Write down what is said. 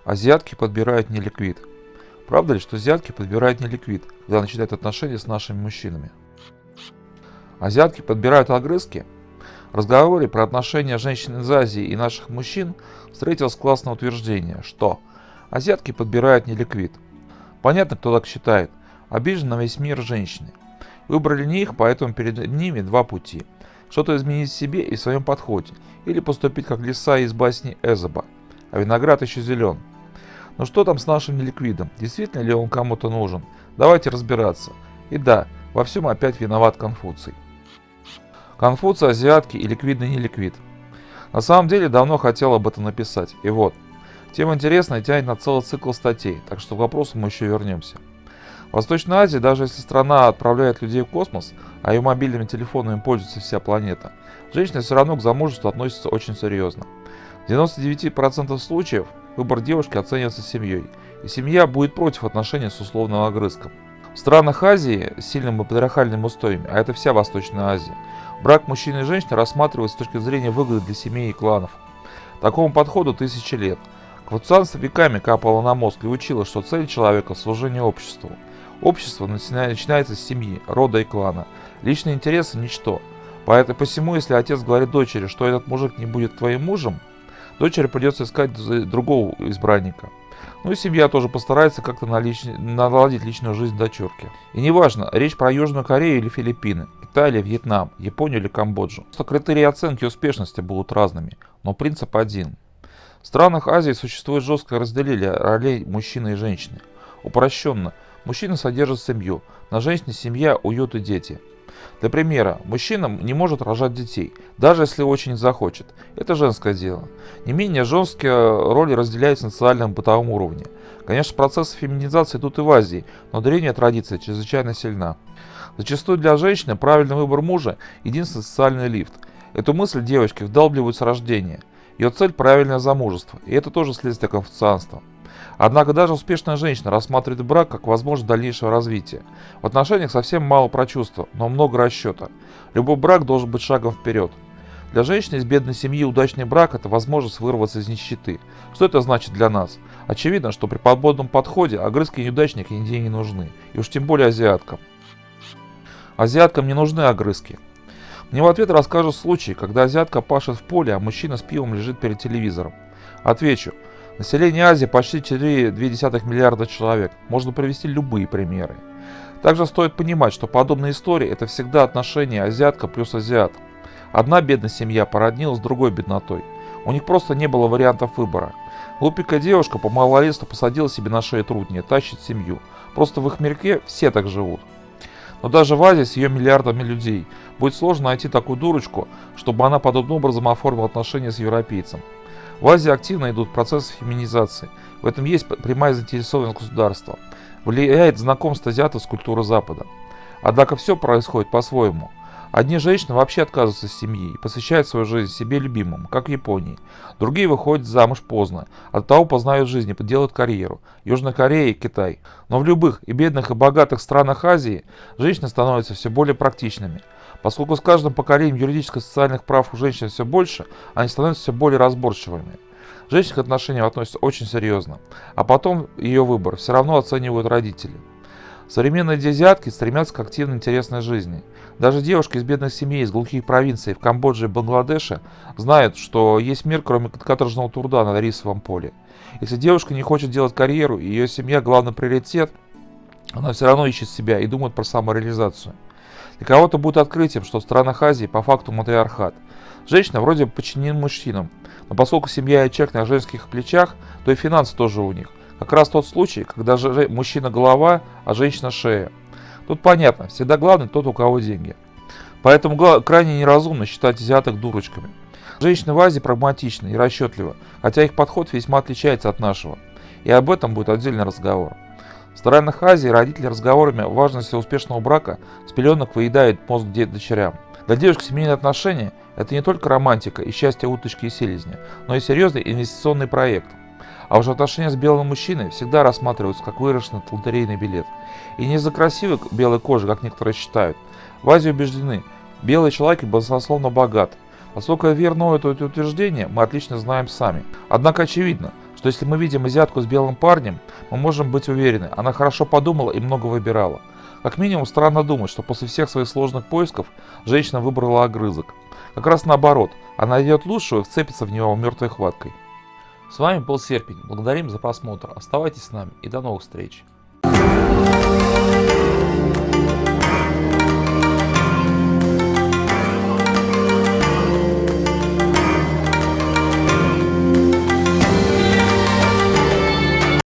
Азиатки подбирают не ликвид. Правда ли, что азиатки подбирают не ликвид, когда начинают отношения с нашими мужчинами? Азиатки подбирают огрызки? В разговоре про отношения женщин из Азии и наших мужчин встретилось классное утверждение, что азиатки подбирают не ликвид. Понятно, кто так считает. Обижены на весь мир женщины. Выбрали не их, поэтому перед ними два пути. Что-то изменить в себе и в своем подходе, или поступить как лиса из басни Эзоба. А виноград еще зелен. Но что там с нашим неликвидом? Действительно ли он кому-то нужен? Давайте разбираться. И да, во всем опять виноват Конфуций. Конфуций, азиатки и ликвидный неликвид. На самом деле давно хотел об этом написать. И вот. Тема интересная и тянет на целый цикл статей, так что к вопросу мы еще вернемся. В Восточной Азии, даже если страна отправляет людей в космос, а ее мобильными телефонами пользуется вся планета, женщины все равно к замужеству относятся очень серьезно. В 99% случаев выбор девушки оценивается семьей, и семья будет против отношений с условным огрызком. В странах Азии с сильным патриархальным устоями, а это вся Восточная Азия, брак мужчины и женщины рассматривается с точки зрения выгоды для семей и кланов. Такому подходу тысячи лет. Конфуцианство веками капало на мозг и учило, что цель человека – служение обществу. Общество начинается с семьи, рода и клана. Личные интересы – ничто. Посему, если отец говорит дочери, что этот мужик не будет твоим мужем, дочери придется искать другого избранника. Ну и семья тоже постарается как-то наладить личную жизнь дочурки. И неважно, речь про Южную Корею или Филиппины, Китай или Вьетнам, Японию или Камбоджу. Просто критерии оценки успешности будут разными, но принцип один. В странах Азии существует жесткое разделение ролей мужчины и женщины. Упрощенно, мужчина содержит семью, на женщине семья, уют и дети. Для примера, мужчина не может рожать детей, даже если очень захочет. Это женское дело. Не менее жесткие роли разделяются на социальном и бытовом уровне. Конечно, процессы феминизации идут и в Азии, но древняя традиция чрезвычайно сильна. Зачастую для женщины правильный выбор мужа – единственный социальный лифт. Эту мысль девочки вдалбливают с рождения. Ее цель – правильное замужество, и это тоже следствие конфуцианства. Однако даже успешная женщина рассматривает брак как возможность дальнейшего развития. В отношениях совсем мало про чувства, но много расчета. Любой брак должен быть шагом вперед. Для женщины из бедной семьи удачный брак – это возможность вырваться из нищеты. Что это значит для нас? Очевидно, что при подобном подходе огрызки и неудачники нигде не нужны, и уж тем более азиаткам. Азиаткам не нужны огрызки. Мне в ответ расскажут случай, когда азиатка пашет в поле, а мужчина с пивом лежит перед телевизором. Отвечу. Население Азии почти 4,2 миллиарда человек. Можно привести любые примеры. Также стоит понимать, что подобные истории – это всегда отношения азиатка плюс азиат. Одна бедная семья породнилась с другой беднотой. У них просто не было вариантов выбора. Глупенькая девушка по малолетству посадила себе на шею труднее, тащит семью. Просто в их мирке все так живут. Но даже в Азии с ее миллиардами людей будет сложно найти такую дурочку, чтобы она подобным образом оформила отношения с европейцем. В Азии активно идут процессы феминизации. В этом есть прямая заинтересованность государства. Влияет знакомство азиатов с культурой Запада. Однако все происходит по-своему. Одни женщины вообще отказываются от семьи и посвящают свою жизнь себе любимым, как в Японии. Другие выходят замуж поздно, от того познают жизнь и делают карьеру. Южная Корея и Китай. Но в любых и бедных, и богатых странах Азии женщины становятся все более практичными. Поскольку с каждым поколением юридических и социальных прав у женщин все больше, они становятся все более разборчивыми. Женщины к отношениям относятся очень серьезно, а потом ее выбор все равно оценивают родители. Современные азиатки стремятся к активной интересной жизни. Даже девушки из бедных семей, из глухих провинций в Камбодже и Бангладеше знают, что есть мир, кроме каторжного труда на рисовом поле. Если девушка не хочет делать карьеру и ее семья главный приоритет, она все равно ищет себя и думает про самореализацию. Для кого-то будет открытием, что в странах Азии по факту матриархат. Женщина вроде бы подчинена мужчинам, но поскольку семья и очаг на женских плечах, то и финансы тоже у них. Как раз тот случай, когда мужчина голова, а женщина шея. Тут понятно, всегда главный тот, у кого деньги. Поэтому крайне неразумно считать азиаток дурочками. Женщины в Азии прагматичны и расчетливы, хотя их подход весьма отличается от нашего. И об этом будет отдельный разговор. В странах Азии родители разговорами о важности успешного брака с пеленок выедают мозг дочерям. Для девушек семейные отношения – это не только романтика и счастье уточки и селезня, но и серьезный инвестиционный проект. А уже отношения с белым мужчиной всегда рассматриваются как выигрышный лотерейный билет. И не из-за красивой белой кожи, как некоторые считают. В Азии убеждены, белый человек баснословно богат. Поскольку верно это утверждение, мы отлично знаем сами. Однако очевидно, что если мы видим азиатку с белым парнем, мы можем быть уверены, она хорошо подумала и много выбирала. Как минимум странно думать, что после всех своих сложных поисков женщина выбрала огрызок. Как раз наоборот, она найдет лучшего и вцепится в него мертвой хваткой. С вами был Серпень. Благодарим за просмотр. Оставайтесь с нами и до новых встреч.